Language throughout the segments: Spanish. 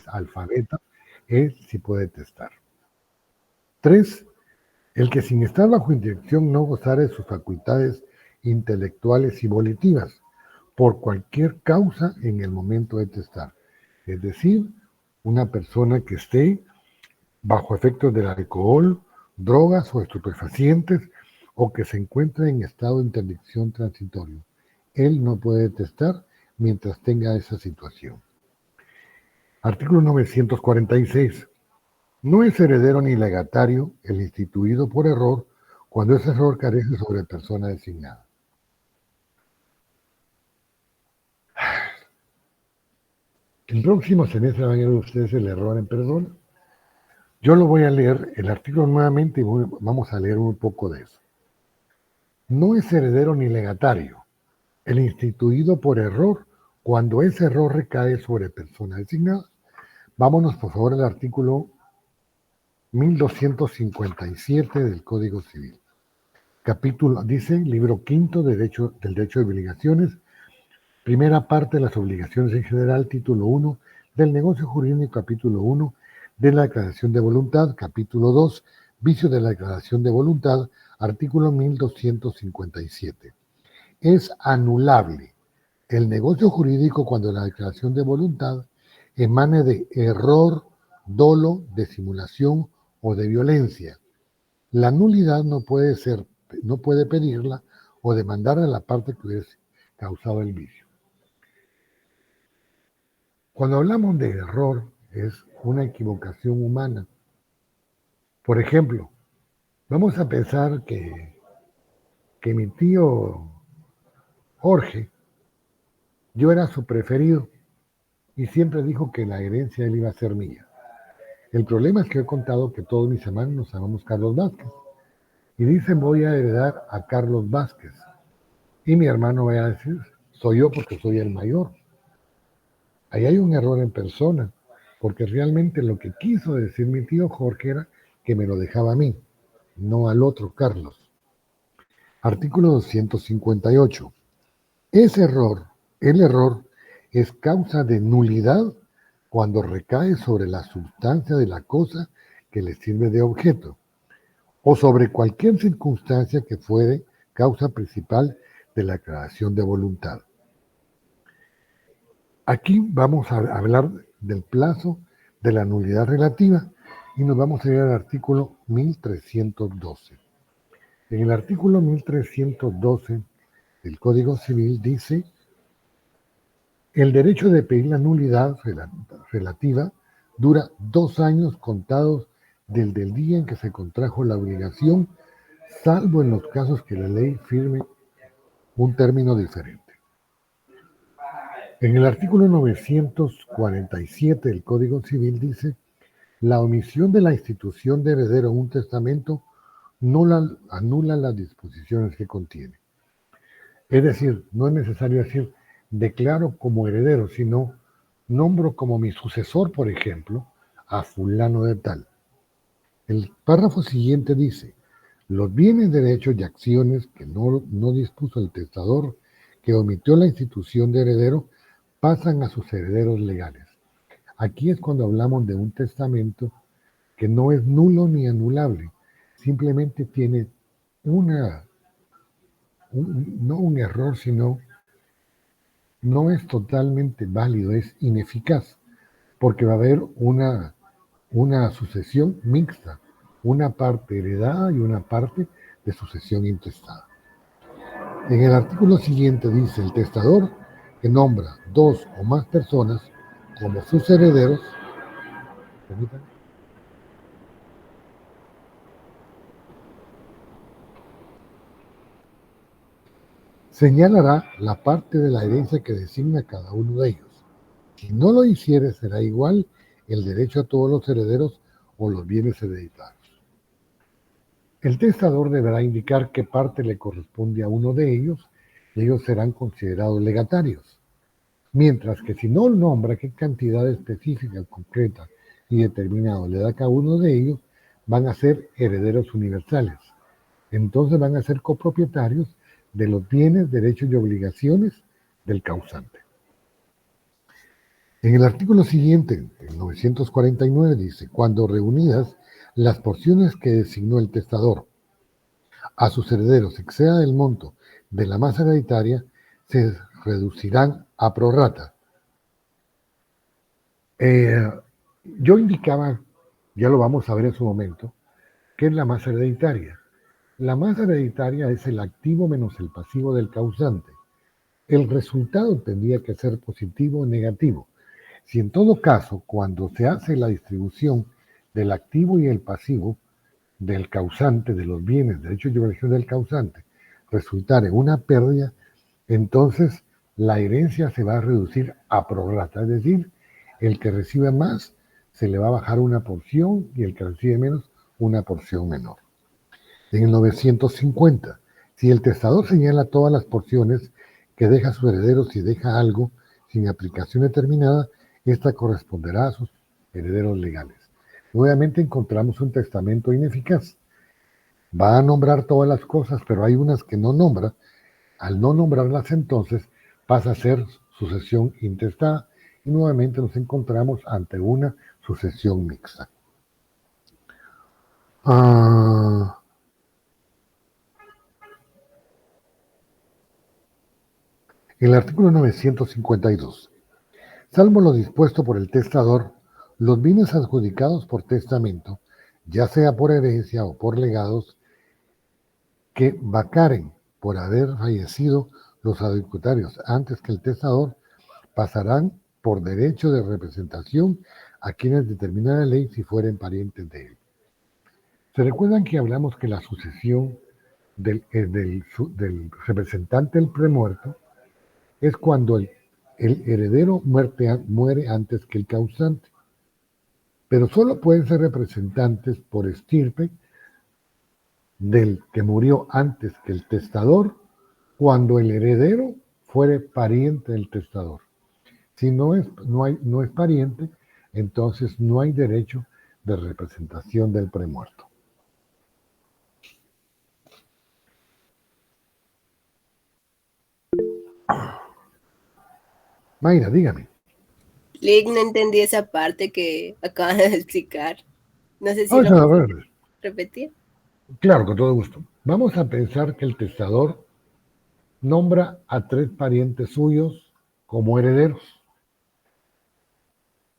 es alfabeta, él sí puede testar. 3. El que sin estar bajo indirección no gozare de sus facultades intelectuales y volitivas, por cualquier causa en el momento de testar. Es decir, una persona que esté bajo efectos del alcohol, drogas o estupefacientes, o que se encuentre en estado de interdicción transitorio. Él no puede testar mientras tenga esa situación. Artículo 946. No es heredero ni legatario el instituido por error cuando ese error carece sobre persona designada. El próximo semestre van a ver ustedes el error en persona. Yo lo voy a leer, el artículo nuevamente, y vamos a leer un poco de eso. No es heredero ni legatario el instituido por error cuando ese error recae sobre persona designada. Vámonos por favor al artículo 1257 del Código Civil. Capítulo, dice, libro quinto del derecho de obligaciones, primera parte de las obligaciones en general, título 1 del negocio jurídico, capítulo 1 de la declaración de voluntad, capítulo 2, vicio de la declaración de voluntad, artículo 1257. Es anulable el negocio jurídico cuando la declaración de voluntad emane de error, dolo, de simulación o de violencia. La nulidad no puede pedirla o demandar a la parte que hubiese causado el vicio. Cuando hablamos de error, es una equivocación humana. Por ejemplo, vamos a pensar que mi tío Jorge, yo era su preferido y siempre dijo que la herencia de él iba a ser mía. El problema es que he contado que todos mis hermanos nos llamamos Carlos Vázquez y dicen voy a heredar a Carlos Vázquez y mi hermano va a decir soy yo porque soy el mayor. Ahí hay un error en persona, porque realmente lo que quiso decir mi tío Jorge era que me lo dejaba a mí, no al otro Carlos. Artículo 258. El error es causa de nulidad cuando recae sobre la sustancia de la cosa que le sirve de objeto, o sobre cualquier circunstancia que fuere causa principal de la declaración de voluntad. Aquí vamos a hablar del plazo de la nulidad relativa y nos vamos a ir al artículo 1312. En el artículo 1312 del Código Civil dice: el derecho de pedir la nulidad relativa dura 2 años contados del día en que se contrajo la obligación, salvo en los casos que la ley firme un término diferente. En el artículo 947 del Código Civil dice: la omisión de la institución de heredero en un testamento anula las disposiciones que contiene. Es decir, no es necesario decir declaro como heredero, sino nombro como mi sucesor, por ejemplo, a fulano de tal. El párrafo siguiente dice: los bienes, derechos y acciones que no dispuso el testador que omitió la institución de heredero pasan a sus herederos legales. Aquí es cuando hablamos de un testamento que no es nulo ni anulable, simplemente tiene no un error, sino no es totalmente válido, es ineficaz, porque va a haber una sucesión mixta, una parte heredada y una parte de sucesión intestada. En el artículo siguiente dice: el testador que nombra 2 o más personas como sus herederos, señalará la parte de la herencia que designa cada uno de ellos. Si no lo hiciere, será igual el derecho a todos los herederos o los bienes hereditarios. El testador deberá indicar qué parte le corresponde a uno de ellos y ellos serán considerados legatarios. Mientras que si no nombra qué cantidad específica, concreta y determinada le da a cada uno de ellos, van a ser herederos universales. Entonces van a ser copropietarios de los bienes, derechos y obligaciones del causante. En el artículo siguiente, el 949, dice, cuando reunidas las porciones que designó el testador a sus herederos exceda el monto de la masa hereditaria, se reducirán a prorrata. Eh, yo indicaba, ya lo vamos a ver en su momento, ¿qué es la masa hereditaria? La masa hereditaria es el activo menos el pasivo del causante. El resultado tendría que ser positivo o negativo. Si en todo caso, cuando se hace la distribución del activo y el pasivo del causante, de los bienes, derechos y obligaciones del causante, resultara en una pérdida, entonces la herencia se va a reducir a prorrata, es decir, el que recibe más se le va a bajar una porción y el que recibe menos una porción menor. En el 950, si el testador señala todas las porciones que deja a sus herederos y deja algo sin aplicación determinada, esta corresponderá a sus herederos legales. Nuevamente encontramos un testamento ineficaz. Va a nombrar todas las cosas, pero hay unas que no nombra. Al no nombrarlas entonces pasa a ser sucesión intestada y nuevamente nos encontramos ante una sucesión mixta. El artículo 952. Salvo lo dispuesto por el testador, los bienes adjudicados por testamento, ya sea por herencia o por legados, que vacaren por haber fallecido los adjudicatarios antes que el testador, pasarán por derecho de representación a quienes determina la ley si fueren parientes de él. ¿Se recuerdan que hablamos que la sucesión del representante del premuerto es cuando el heredero muere antes que el causante? Pero solo pueden ser representantes por estirpe del que murió antes que el testador cuando el heredero fuere pariente del testador. Si no es pariente, entonces no hay derecho de representación del premuerto. Mayra, dígame. Lick, no entendí esa parte que acaban de explicar. No sé si Vamos lo a ver. repetir. Claro, con todo gusto. Vamos a pensar que el testador nombra a 3 parientes suyos como herederos.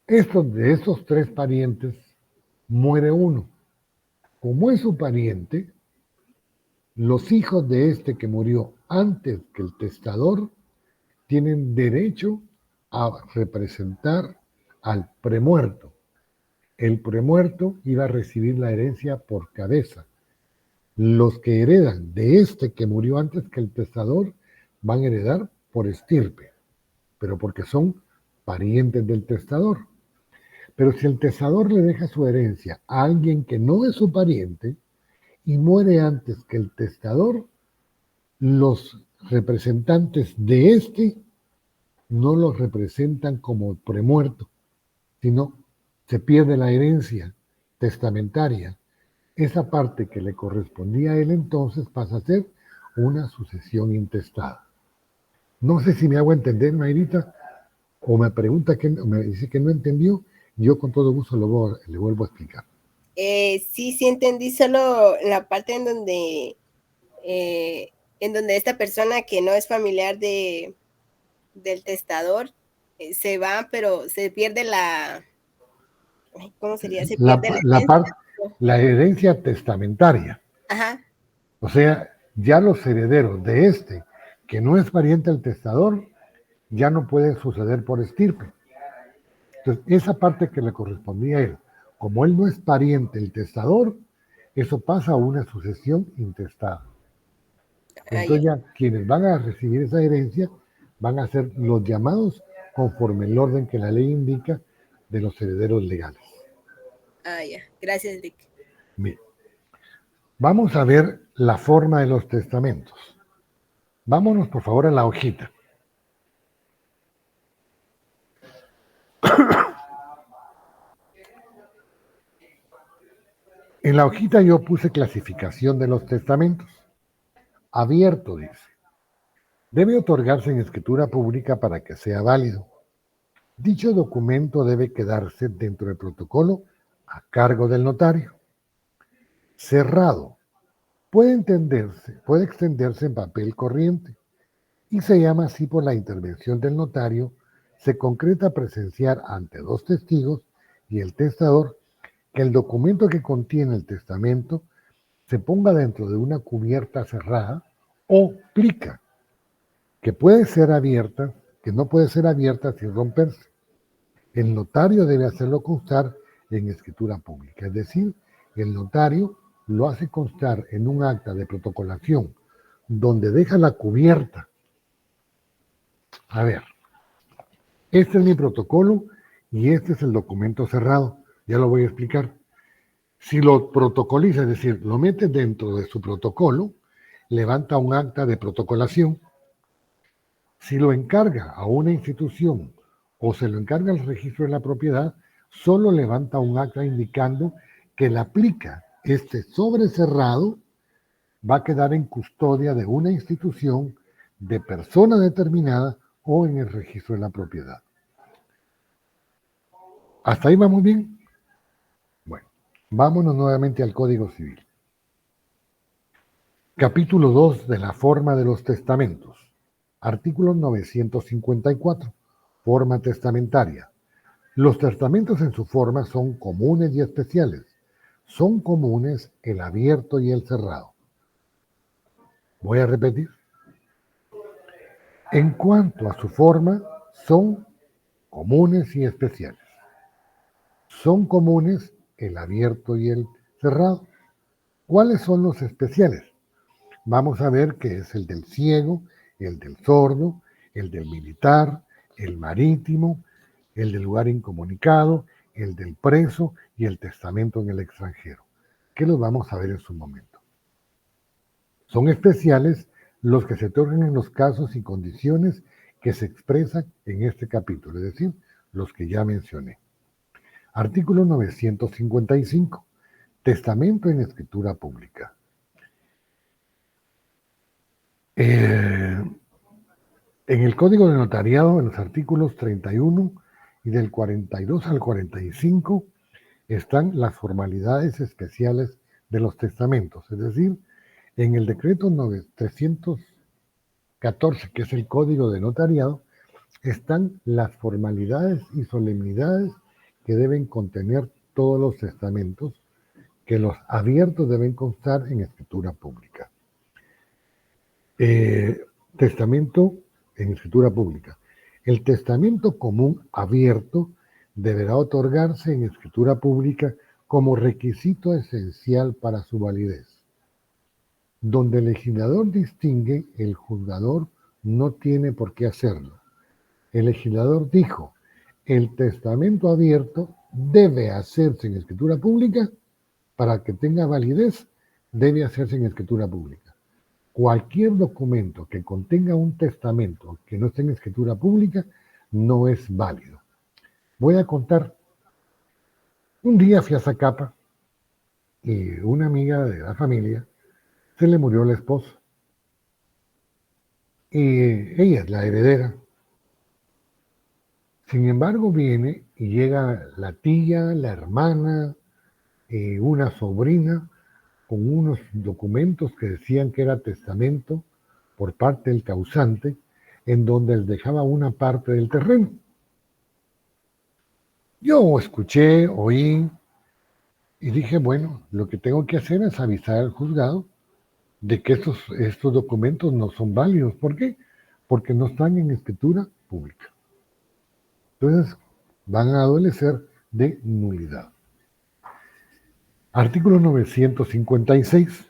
De estos 3 parientes muere uno. Como es su pariente, los hijos de este que murió antes que el testador tienen derecho a representar al premuerto. El premuerto iba a recibir la herencia por cabeza. Los que heredan de este que murió antes que el testador van a heredar por estirpe, pero porque son parientes del testador. Pero si el testador le deja su herencia a alguien que no es su pariente y muere antes que el testador, los representantes de este no los representan como premuerto, sino se pierde la herencia testamentaria. Esa parte que le correspondía a él entonces pasa a ser una sucesión intestada. No sé si me hago entender, Mayrita, o me pregunta que me dice que no entendió, yo con todo gusto le vuelvo a explicar. Sí entendí, solo la parte en donde esta persona que no es familiar del testador se va, pero se pierde ¿cómo sería? Se pierde la herencia. La herencia testamentaria. Ajá. O sea, ya los herederos de este, que no es pariente del testador, ya no pueden suceder por estirpe. Entonces, esa parte que le correspondía a él, como él no es pariente del testador, eso pasa a una sucesión intestada. Entonces ya quienes van a recibir esa herencia van a ser los llamados conforme el orden que la ley indica de los herederos legales. Ya. Gracias, Rick. Bien. Vamos a ver la forma de los testamentos. Vámonos por favor a la hojita. En la hojita yo puse clasificación de los testamentos. Abierto, dice. Debe otorgarse en escritura pública para que sea válido. Dicho documento debe quedarse dentro del protocolo a cargo del notario. Cerrado. Puede extenderse en papel corriente y se llama así por la intervención del notario. Se concreta presenciar ante dos testigos y el testador que el documento que contiene el testamento se ponga dentro de una cubierta cerrada o plica, que puede ser abierta, que no puede ser abierta sin romperse. El notario debe hacerlo constar en escritura pública, es decir, el notario lo hace constar en un acta de protocolación donde deja la cubierta. A ver, este es mi protocolo y este es el documento cerrado. Ya lo voy a explicar. Si lo protocoliza, es decir, lo mete dentro de su protocolo, levanta un acta de protocolación. Si lo encarga a una institución o se lo encarga al registro de la propiedad, solo levanta un acta indicando que la aplica. Este sobre cerrado va a quedar en custodia de una institución, de persona determinada o en el registro de la propiedad. ¿Hasta ahí vamos bien? Bueno, vámonos nuevamente al Código Civil. Capítulo 2 de la forma de los testamentos. Artículo 954. Forma testamentaria. Los testamentos en su forma son comunes y especiales. Son comunes el abierto y el cerrado. Voy a repetir. En cuanto a su forma, son comunes y especiales. Son comunes el abierto y el cerrado. ¿Cuáles son los especiales? Vamos a ver que es el del ciego, el del sordo, el del militar, el marítimo, el del lugar incomunicado, el del preso y el testamento en el extranjero, que los vamos a ver en su momento. Son especiales los que se otorgan en los casos y condiciones que se expresan en este capítulo, es decir, los que ya mencioné. Artículo 955. Testamento en escritura pública. En el Código de Notariado, en los artículos 31 y del 42 al 45, están las formalidades especiales de los testamentos. Es decir, en el decreto 314, que es el Código de Notariado, están las formalidades y solemnidades que deben contener todos los testamentos, que los abiertos deben constar en escritura pública. Testamento en escritura pública. El testamento común abierto deberá otorgarse en escritura pública como requisito esencial para su validez. Donde el legislador distingue, el juzgador no tiene por qué hacerlo. El legislador dijo, el testamento abierto debe hacerse en escritura pública, para que tenga validez, debe hacerse en escritura pública. Cualquier documento que contenga un testamento que no esté en escritura pública no es válido. Voy a contar. Un día fui a Zacapa y una amiga de la familia se le murió la esposa. Y ella es la heredera. Sin embargo, viene y llega la tía, la hermana, una sobrina, con unos documentos que decían que era testamento por parte del causante, en donde les dejaba una parte del terreno. Yo escuché, oí y dije, bueno, lo que tengo que hacer es avisar al juzgado de que estos documentos no son válidos. ¿Por qué? Porque no están en escritura pública. Entonces, van a adolecer de nulidad. Artículo 956.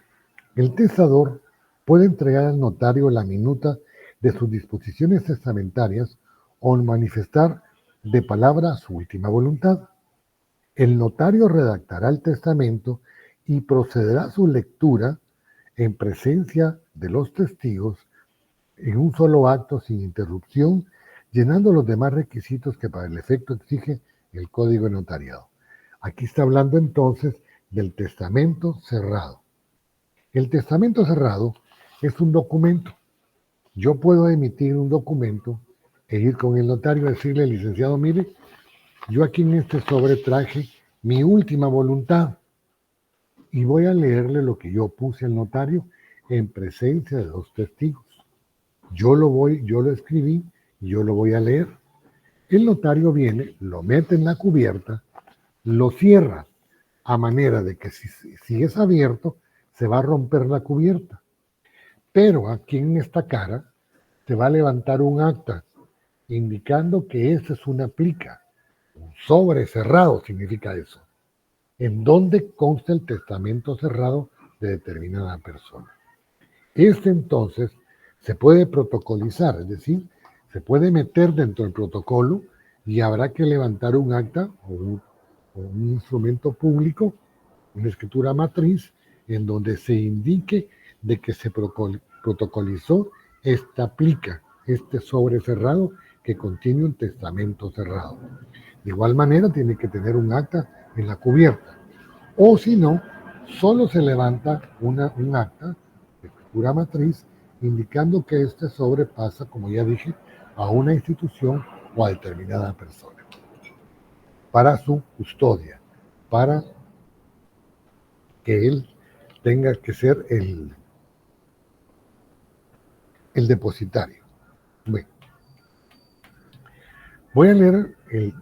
El testador puede entregar al notario la minuta de sus disposiciones testamentarias o manifestar de palabra su última voluntad. El notario redactará el testamento y procederá a su lectura en presencia de los testigos en un solo acto sin interrupción, llenando los demás requisitos que para el efecto exige el Código de Notariado. Aquí está hablando entonces del testamento cerrado. El testamento cerrado es un documento. Yo puedo emitir un documento e ir con el notario a decirle, licenciado, mire, yo aquí en este sobre traje mi última voluntad y voy a leerle lo que yo puse al notario en presencia de dos testigos. Yo lo escribí y yo lo voy a leer. El notario viene, lo mete en la cubierta, lo cierra a manera de que si es abierto, se va a romper la cubierta. Pero aquí en esta cara se va a levantar un acta indicando que esa es una plica. Un sobre cerrado significa eso, en donde consta el testamento cerrado de determinada persona. Este entonces se puede protocolizar, es decir, se puede meter dentro del protocolo y habrá que levantar un acta o un instrumento público, una escritura matriz, en donde se indique de que se protocolizó esta plica, este sobre cerrado que contiene un testamento cerrado. De igual manera tiene que tener un acta en la cubierta. O si no, solo se levanta un acta de escritura matriz indicando que este sobre pasa, como ya dije, a una institución o a determinada persona para su custodia, para que él tenga que ser el depositario. Bueno, voy a leer el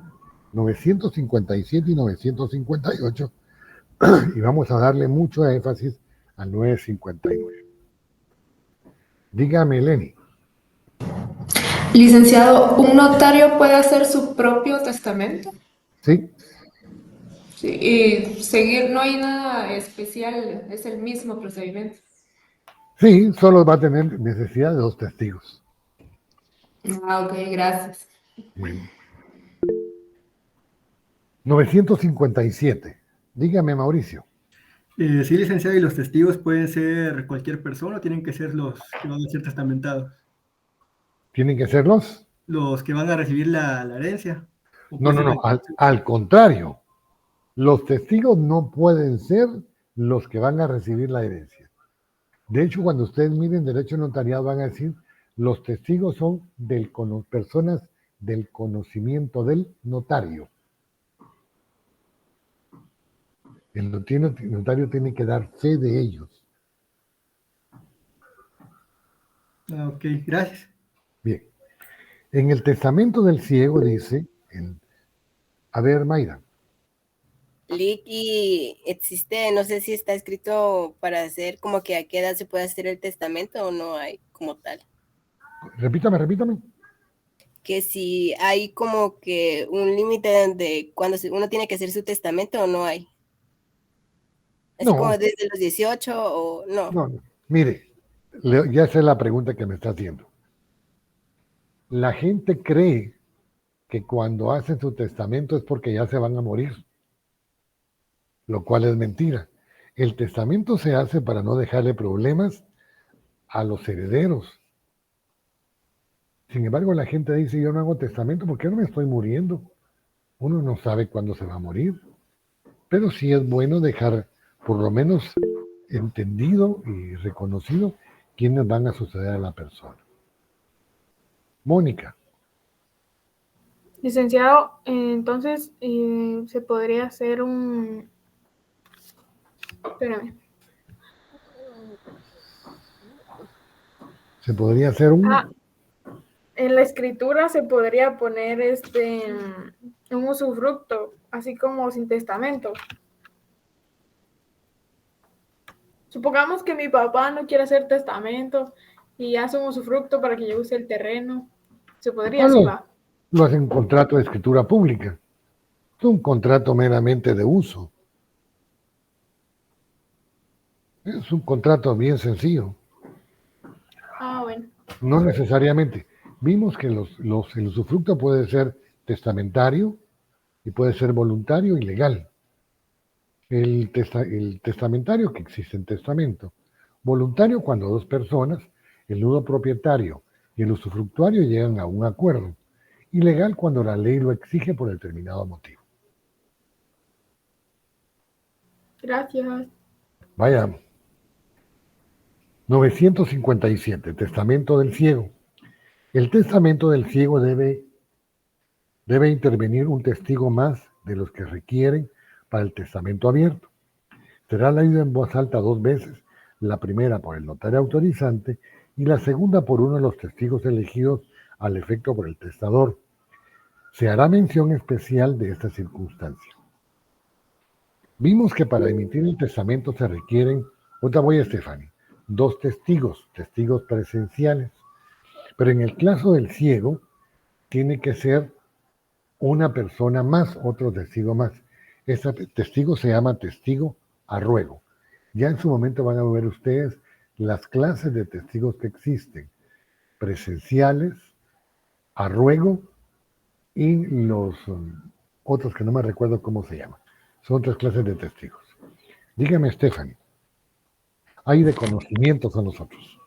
957 y 958 y vamos a darle mucho énfasis al 959. Dígame, Lenny. Licenciado, ¿un notario puede hacer su propio testamento? ¿Sí? Sí, y seguir, no hay nada especial, es el mismo procedimiento. Sí, solo va a tener necesidad de dos testigos. Ah, ok, gracias. Bueno. 957. Dígame, Mauricio. Sí, licenciado, y los testigos pueden ser cualquier persona, o tienen que ser los que van a ser testamentados, ¿Tienen que ser los? los que van a recibir la herencia. O No, puede no, ser no. Al contrario. Los testigos no pueden ser los que van a recibir la herencia. De hecho, cuando ustedes miren derecho notariado van a decir, los testigos son personas del conocimiento del notario. El notario tiene que dar fe de ellos. Ok, gracias. Bien. En el testamento del ciego dice, a ver, Mayra. Licky existe, no sé si está escrito para hacer como que a qué edad se puede hacer el testamento o no hay como tal. Repítame. Que si hay como que un límite donde cuando uno tiene que hacer su testamento o no hay. Así como No, desde los 18 o no. no. Mire, ya sé la pregunta que me está haciendo. La gente cree que cuando hacen su testamento es porque ya se van a morir, lo cual es mentira. El testamento se hace para no dejarle problemas a los herederos. Sin embargo, la gente dice, yo no hago testamento porque no me estoy muriendo. Uno no sabe cuándo se va a morir, pero sí es bueno dejar por lo menos entendido y reconocido quiénes van a suceder a la persona. Mónica. Licenciado, entonces se podría hacer espérame. Se podría hacer En la escritura se podría poner un usufructo, así como sin testamento. Supongamos que mi papá no quiere hacer testamento y hace un usufructo para que yo use el terreno. Se podría, sí va. lo hacen contrato de escritura pública. Es un contrato meramente de uso. Es un contrato bien sencillo. Ah, bueno. No necesariamente. Vimos que el usufructo puede ser testamentario y puede ser voluntario y legal. El testamentario, que existe en testamento. Voluntario cuando dos personas, el nudo propietario y el usufructuario, llegan a un acuerdo. Y legal cuando la ley lo exige por determinado motivo. Gracias. Vaya. 957, testamento del ciego. El testamento del ciego debe intervenir un testigo más de los que requieren para el testamento abierto. Será leído en voz alta 2 veces, la primera por el notario autorizante y la segunda por uno de los testigos elegidos al efecto por el testador. Se hará mención especial de esta circunstancia. Vimos que para emitir el testamento se requieren, otra voy a Stephanie, 2 testigos presenciales. Pero en el caso del ciego, tiene que ser una persona más, otro testigo más. Este testigo se llama testigo a ruego. Ya en su momento van a ver ustedes las clases de testigos que existen, presenciales, a ruego y los otros que no me recuerdo cómo se llaman. Son 3 clases de testigos. Dígame, Stephanie, hay de conocimientos a nosotros.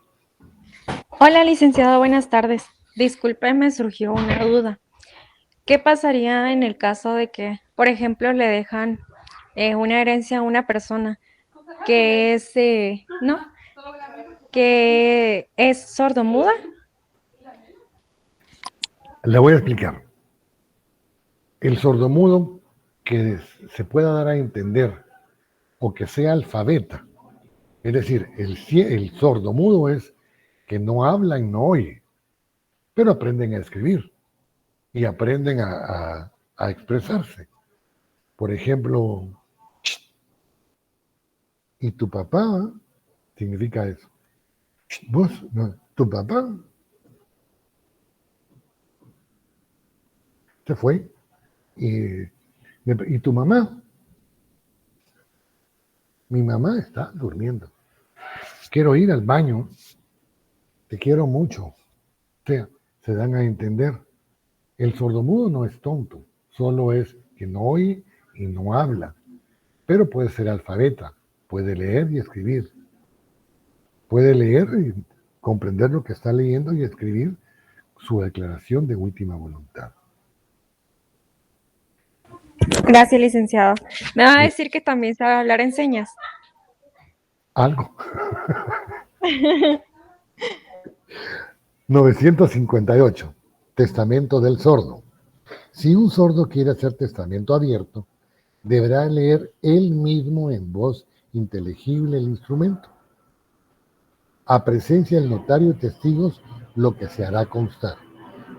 Hola, licenciado, buenas tardes. Disculpe, me surgió una duda. ¿Qué pasaría en el caso de que, por ejemplo, le dejan una herencia a una persona que es, no, que es sordomuda? Le voy a explicar. El sordomudo que se pueda dar a entender o que sea alfabeta, es decir, el sordomudo es que no habla y no oye, pero aprenden a escribir y aprenden a expresarse. Por ejemplo, ¿y tu papá? Significa eso. ¿Vos? No, ¿tu papá? Se fue. ¿Y tu mamá? Mi mamá está durmiendo. Quiero ir al baño. Te quiero mucho. O sea, se dan a entender. El sordomudo no es tonto, solo es que no oye y no habla, pero puede ser alfabeta, puede leer y escribir, puede leer y comprender lo que está leyendo y escribir su declaración de última voluntad. Gracias, licenciado. ¿Me va a Sí. decir que también sabe hablar en señas? Algo. 958. Testamento del sordo. Si un sordo quiere hacer testamento abierto, deberá leer él mismo en voz inteligible el instrumento, a presencia del notario y testigos, lo que se hará constar.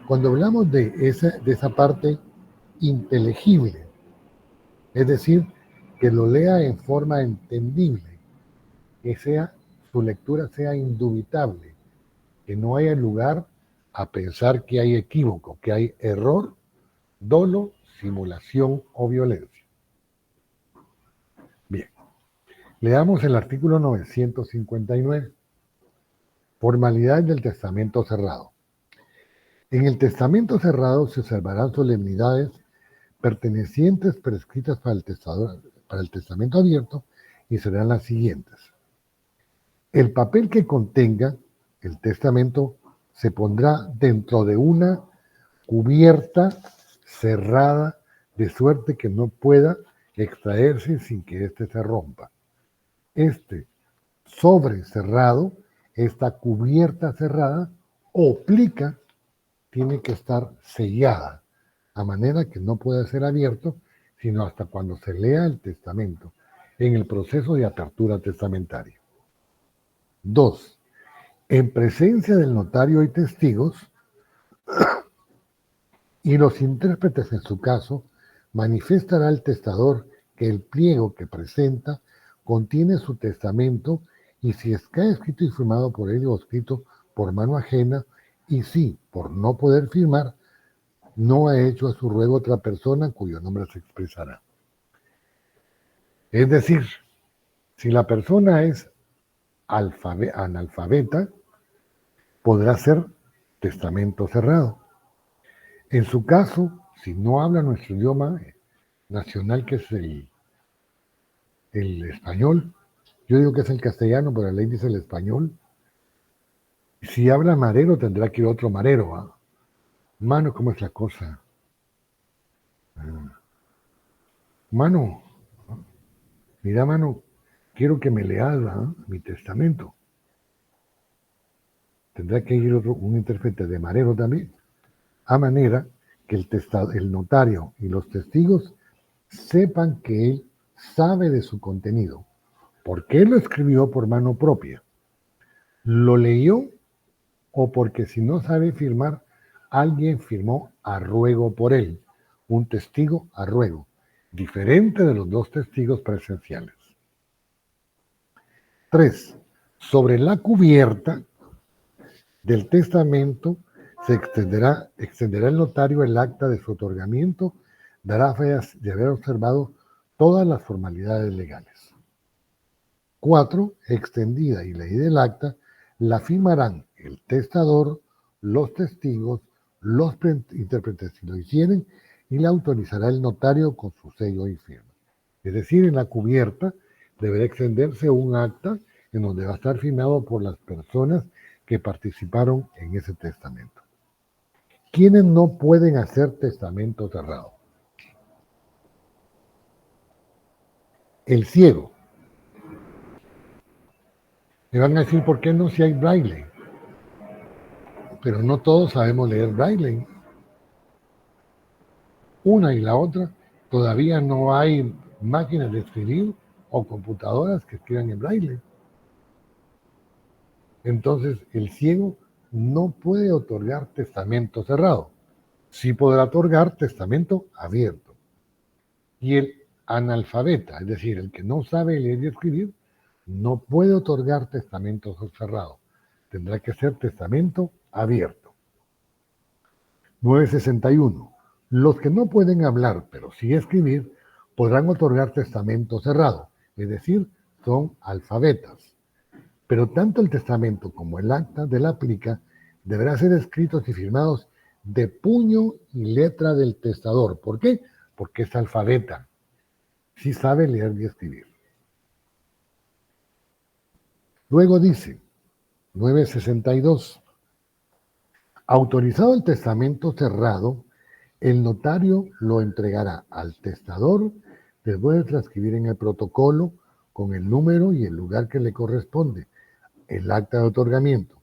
Cuando hablamos de esa parte inteligible, es decir, que lo lea en forma entendible, que su lectura sea indubitable, que no haya lugar a pensar que hay equívoco, que hay error, dolo, simulación o violencia. Bien, leamos el artículo 959. Formalidades del testamento cerrado. En el testamento cerrado se observarán solemnidades pertenecientes prescritas para el testamento abierto y serán las siguientes. El papel que contenga el testamento se pondrá dentro de una cubierta cerrada de suerte que no pueda extraerse sin que éste se rompa. Este sobre cerrado, esta cubierta cerrada o plica tiene que estar sellada, a manera que no puede ser abierto sino hasta cuando se lea el testamento en el proceso de apertura testamentaria. 2. En presencia del notario y testigos y los intérpretes en su caso, manifestará el testador que el pliego que presenta contiene su testamento y si está escrito y firmado por él o escrito por mano ajena y si, por no poder firmar, no ha hecho a su ruego otra persona cuyo nombre se expresará. Es decir, si la persona es analfabeta, podrá ser testamento cerrado. En su caso, si no habla nuestro idioma nacional, que es el español, yo digo que es el castellano, pero la ley dice el español. Si habla marero, tendrá que ir otro marero. ¿Ah? Mano, ¿cómo es la cosa? Mano, mira, mano, quiero que me leas mi testamento. tendrá que ir un intérprete de marero también, a manera que el notario y los testigos sepan que él sabe de su contenido, porque él lo escribió por mano propia, lo leyó o porque si no sabe firmar, alguien firmó a ruego por él, un testigo a ruego, diferente de los dos testigos presenciales. 3. Sobre la cubierta del testamento se extenderá el notario el acta de su otorgamiento, dará fe de haber observado todas las formalidades legales. 4. Extendida y leída el acta, la firmarán el testador, los testigos, los intérpretes si lo hicieren, y la autorizará el notario con su sello y firma. Es decir, en la cubierta deberá extenderse un acta en donde va a estar firmado por las personas que participaron en ese testamento. ¿Quiénes no pueden hacer testamento cerrado? El ciego. Me van a decir, ¿por qué no si hay braille? Pero no todos sabemos leer braille. Una y la otra, todavía no hay máquinas de escribir o computadoras que escriban en braille. Entonces, el ciego no puede otorgar testamento cerrado. Sí podrá otorgar testamento abierto. Y el analfabeta, es decir, el que no sabe leer y escribir, no puede otorgar testamento cerrado. Tendrá que ser testamento abierto. 961. Los que no pueden hablar, pero sí escribir, podrán otorgar testamento cerrado, es decir, son alfabetas. Pero tanto el testamento como el acta de la plica deberán ser escritos y firmados de puño y letra del testador. ¿Por qué? Porque es alfabeta. Sí sabe leer y escribir. Luego dice, 962. Autorizado el testamento cerrado, el notario lo entregará al testador después de transcribir en el protocolo con el número y el lugar que le corresponde el acta de otorgamiento.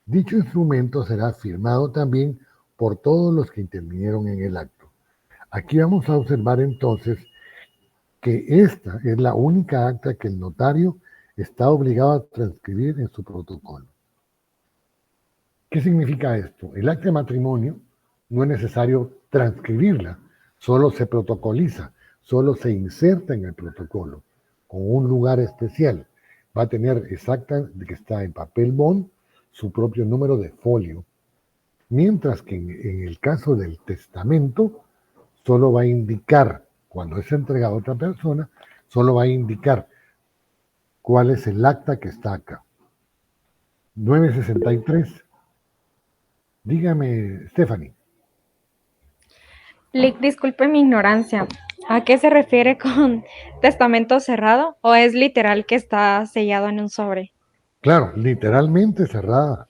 Dicho instrumento será firmado también por todos los que intervinieron en el acto. Aquí vamos a observar entonces que esta es la única acta que el notario está obligado a transcribir en su protocolo. ¿Qué significa esto? El acta de matrimonio no es necesario transcribirla, solo se protocoliza, solo se inserta en el protocolo, con un lugar especial. Va a tener exacta, que está en papel bond, su propio número de folio. Mientras que en el caso del testamento, solo va a indicar, cuando es entregado a otra persona, solo va a indicar cuál es el acta que está acá. 963. Dígame, Stephanie. Lick, disculpe mi ignorancia. ¿A qué se refiere con testamento cerrado? ¿O es literal que está sellado en un sobre? Claro, literalmente cerrada.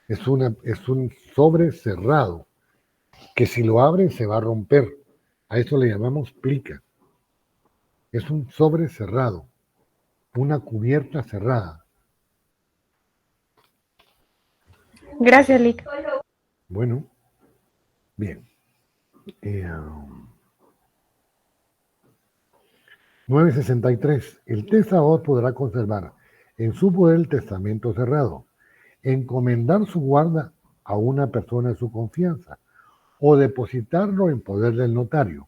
Es un sobre cerrado, que si lo abren se va a romper. A eso le llamamos plica. Es un sobre cerrado, una cubierta cerrada. Gracias, Lick. Bueno, bien. 963. El testador podrá conservar en su poder el testamento cerrado, encomendar su guarda a una persona de su confianza o depositarlo en poder del notario.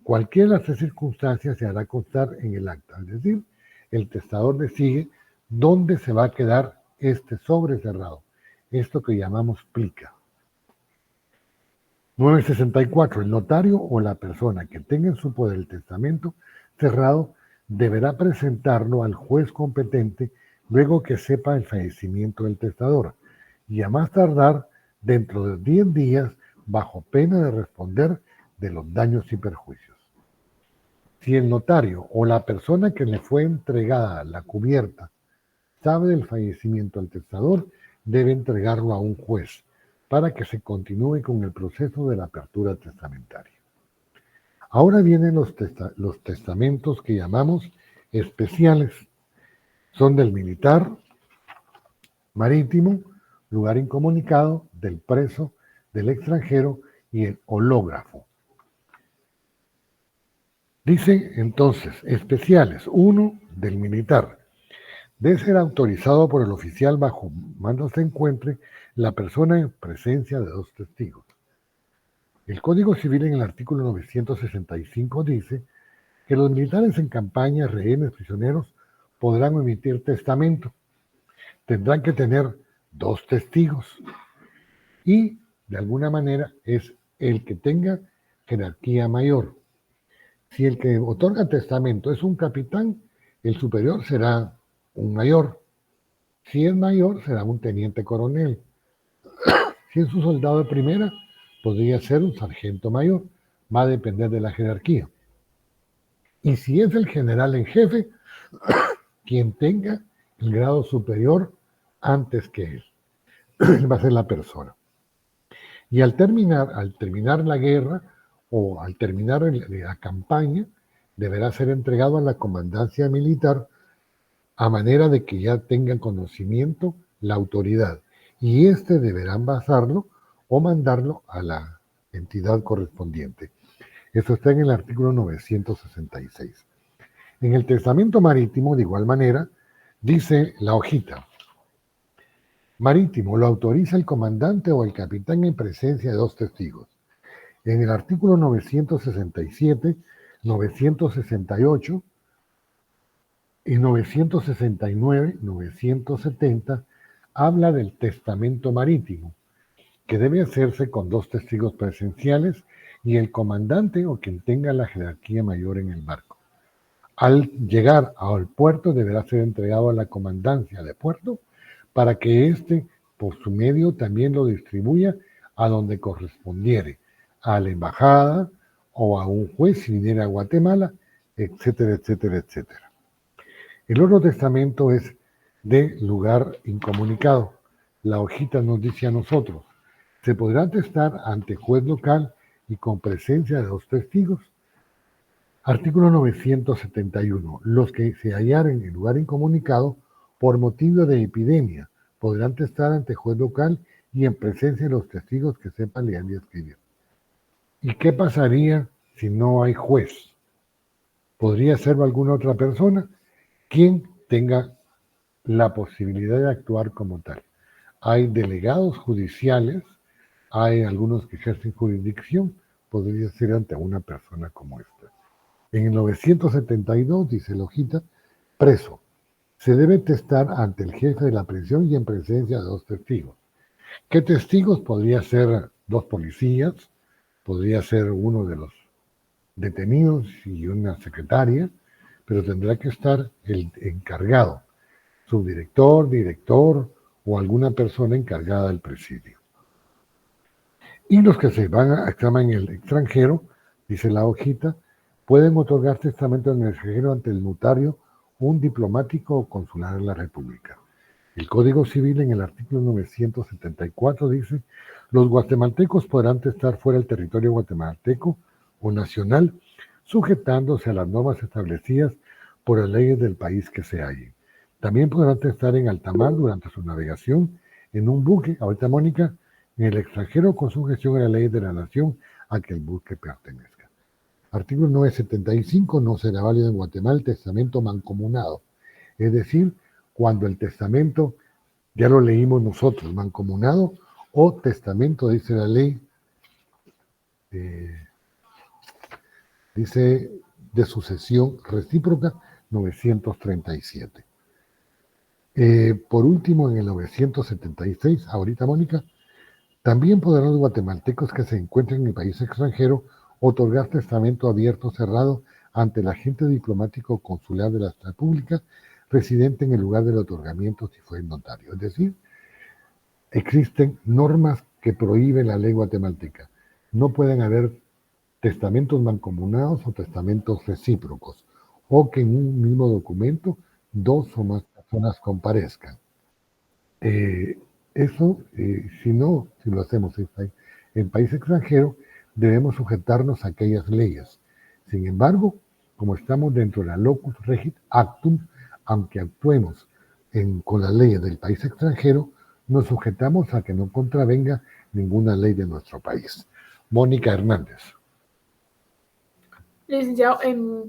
Cualquiera de las tres circunstancias se hará constar en el acta, es decir, el testador decide dónde se va a quedar este sobre cerrado, esto que llamamos plica. 964. El notario o la persona que tenga en su poder el testamento cerrado deberá presentarlo al juez competente luego que sepa el fallecimiento del testador y a más tardar dentro de 10 días bajo pena de responder de los daños y perjuicios. Si el notario o la persona que le fue entregada la cubierta sabe del fallecimiento del testador, debe entregarlo a un juez para que se continúe con el proceso de la apertura testamentaria. Ahora vienen los testamentos que llamamos especiales. Son del militar, marítimo, lugar incomunicado, del preso, del extranjero y el hológrafo. Dice entonces, especiales, 1 del militar. Debe ser autorizado por el oficial bajo mando se encuentre la persona en presencia de 2 testigos. El Código Civil en el artículo 965 dice que los militares en campaña, rehenes, prisioneros, podrán emitir testamento. Tendrán que tener 2 testigos y, de alguna manera, es el que tenga jerarquía mayor. Si el que otorga testamento es un capitán, el superior será un mayor. Si es mayor, será un teniente coronel. Si es un soldado de primera, podría ser un sargento mayor. Va a depender de la jerarquía. Y si es el general en jefe, quien tenga el grado superior antes que él, va a ser la persona. Y al terminar la guerra o al terminar la campaña, deberá ser entregado a la comandancia militar a manera de que ya tengan conocimiento la autoridad. Y deberán basarlo o mandarlo a la entidad correspondiente. Eso está en el artículo 966. En el testamento marítimo, de igual manera, dice la hojita. Marítimo, lo autoriza el comandante o el capitán en presencia de 2 testigos. En el artículo 967, 968 y 969, 970, habla del testamento marítimo, que debe hacerse con 2 testigos presenciales y el comandante o quien tenga la jerarquía mayor en el barco. Al llegar al puerto deberá ser entregado a la comandancia de puerto para que por su medio, también lo distribuya a donde correspondiere, a la embajada o a un juez si viniera a Guatemala, etcétera, etcétera, etcétera. El otro testamento es de lugar incomunicado. La hojita nos dice a nosotros, se podrá atestar ante juez local y con presencia de 2 testigos. Artículo 971. Los que se hallaren en lugar incomunicado por motivo de epidemia podrán testar ante juez local y en presencia de los testigos que sepan leer y escribir. ¿Y qué pasaría si no hay juez? ¿Podría serlo alguna otra persona? Quien tenga la posibilidad de actuar como tal. Hay delegados judiciales, hay algunos que ejercen jurisdicción, podría ser ante una persona como esta. En el 972, dice la hojita, preso. Se debe testar ante el jefe de la prisión y en presencia de 2 testigos. ¿Qué testigos? Podría ser 2 policías, podría ser uno de los detenidos y una secretaria, pero tendrá que estar el encargado, subdirector, director o alguna persona encargada del presidio. Y los que se van a examen en el extranjero, dice la hojita, pueden otorgar testamento en el extranjero ante el notario, un diplomático o consular de la República. El Código Civil en el artículo 974 dice, los guatemaltecos podrán testar fuera del territorio guatemalteco o nacional, sujetándose a las normas establecidas por las leyes del país que se hallen. También podrán testar en alta mar durante su navegación en un buque, ahorita Mónica, en el extranjero con sujeción a las leyes de la nación a que el buque pertenezca. Artículo 975, no será válido en Guatemala el testamento mancomunado. Es decir, cuando el testamento, ya lo leímos nosotros, mancomunado o testamento, dice la ley, dice de sucesión recíproca 937. Por último, en el 976, ahorita Mónica, también podrán los guatemaltecos que se encuentren en el país extranjero otorgar testamento abierto o cerrado ante el agente diplomático o consular de la República residente en el lugar del otorgamiento si fue el notario. Es decir, existen normas que prohíben la ley guatemalteca. No pueden haber testamentos mancomunados o testamentos recíprocos, o que en un mismo documento 2 o más personas comparezcan. Si lo hacemos en país extranjero, debemos sujetarnos a aquellas leyes. Sin embargo, como estamos dentro de la locus regit actum, aunque actuemos con las leyes del país extranjero, nos sujetamos a que no contravenga ninguna ley de nuestro país. Mónica Hernández. Licenciado,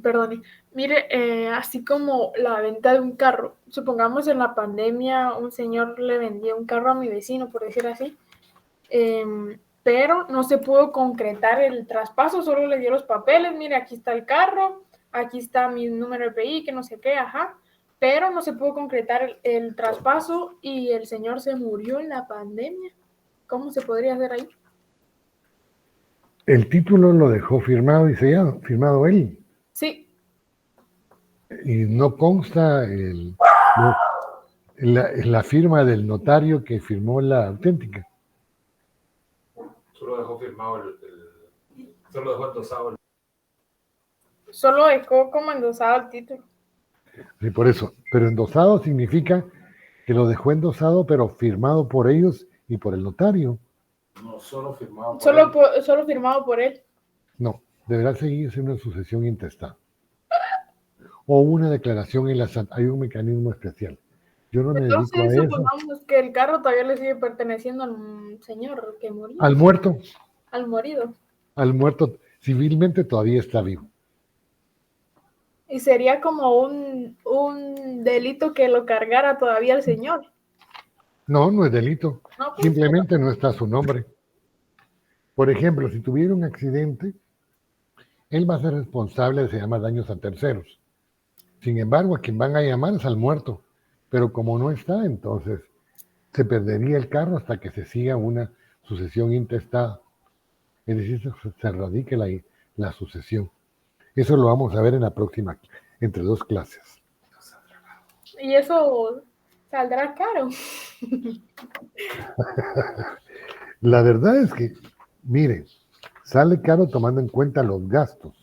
perdone, mire, así como la venta de un carro, supongamos en la pandemia un señor le vendía un carro a mi vecino, por decir así, pero no se pudo concretar el traspaso, solo le dio los papeles, mire, aquí está el carro, aquí está mi número de PI, que no sé qué, ajá, pero no se pudo concretar el traspaso y el señor se murió en la pandemia. ¿Cómo se podría hacer ahí? El título lo dejó firmado y sellado, firmado él, Sí, y no consta la firma del notario que firmó la auténtica. Solo dejó firmado solo dejó endosado solo dejó como endosado el título. Sí, por eso. Pero endosado significa que lo dejó endosado, pero firmado por ellos y por el notario. No, solo firmado Solo firmado por él. No, deberá seguirse una sucesión intestada. O una declaración en la SAT. Hay un mecanismo especial. Yo no me dedico a Entonces, eso. supongamos que el carro todavía le sigue perteneciendo al señor que murió. Al muerto. Al morido. Al muerto civilmente todavía está vivo. Y sería como un delito que lo cargara todavía el señor. No, no es delito. No, pues, Simplemente no está su nombre. Por ejemplo, si tuviera un accidente, él va a ser responsable, se llama daños a terceros. Sin embargo, a quien van a llamar es al muerto. Pero como no está, entonces se perdería el carro hasta que se siga una sucesión intestada. Es decir, se radique la sucesión. Eso lo vamos a ver en la próxima, entre dos clases. y eso saldrá caro. La verdad es que, miren, sale caro tomando en cuenta los gastos.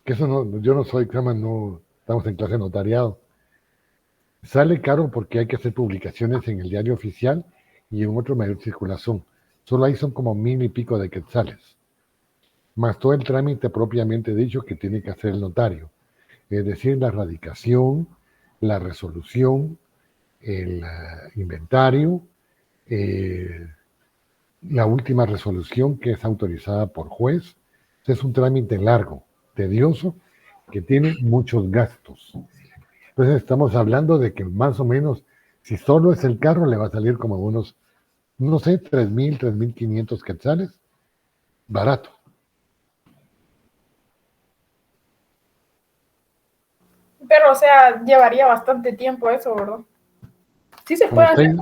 Que eso no, yo no soy, no estamos en clase de notariado. Sale caro porque hay que hacer publicaciones en el diario oficial y en otro medio de circulación. Solo ahí son como 1,000 y pico de quetzales. Más todo el trámite propiamente dicho que tiene que hacer el notario. Es decir, la radicación, la resolución, el inventario, la última resolución que es autorizada por juez. Es un trámite largo, tedioso, que tiene muchos gastos. Entonces estamos hablando de que más o menos, si solo es el carro, le va a salir como unos, no sé, 3,000, 3,500 quetzales. Barato. Pero, o sea, llevaría bastante tiempo eso, ¿verdad? Sí se puede hacer.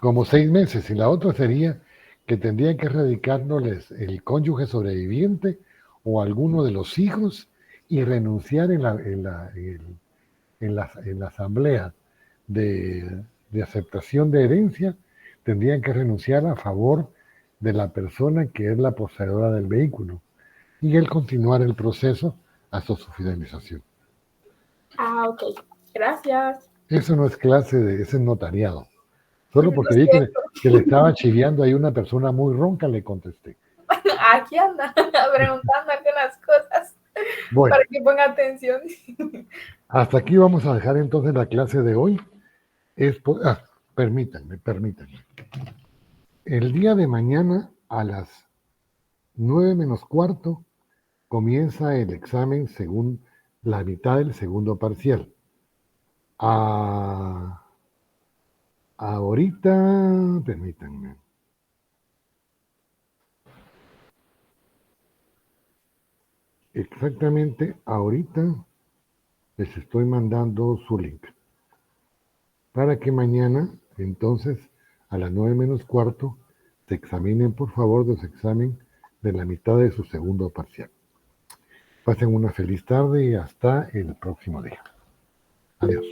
Como 6 meses. Y la otra sería que tendrían que radicárnosles el cónyuge sobreviviente o alguno de los hijos y renunciar en la asamblea de aceptación de herencia, tendrían que renunciar a favor de la persona que es la poseedora del vehículo y él continuar el proceso hasta su finalización. Ah, ok. Gracias. Eso no es ese es notariado. Solo porque vi que le estaba chiviando ahí una persona muy ronca, le contesté. Aquí anda, preguntando algunas cosas. Bueno, para que ponga atención. hasta aquí vamos a dejar entonces la clase de hoy. Permítanme. El día de mañana a las 9:15 comienza el examen según la mitad del segundo parcial. Ahorita, permítanme. Exactamente, ahorita les estoy mandando su link para que mañana, entonces, a las 9:15, se examinen, por favor, los exámenes de la mitad de su segundo parcial. Pasen una feliz tarde y hasta el próximo día. Adiós.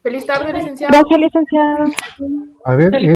Feliz tarde, licenciado. Gracias, licenciado. A ver,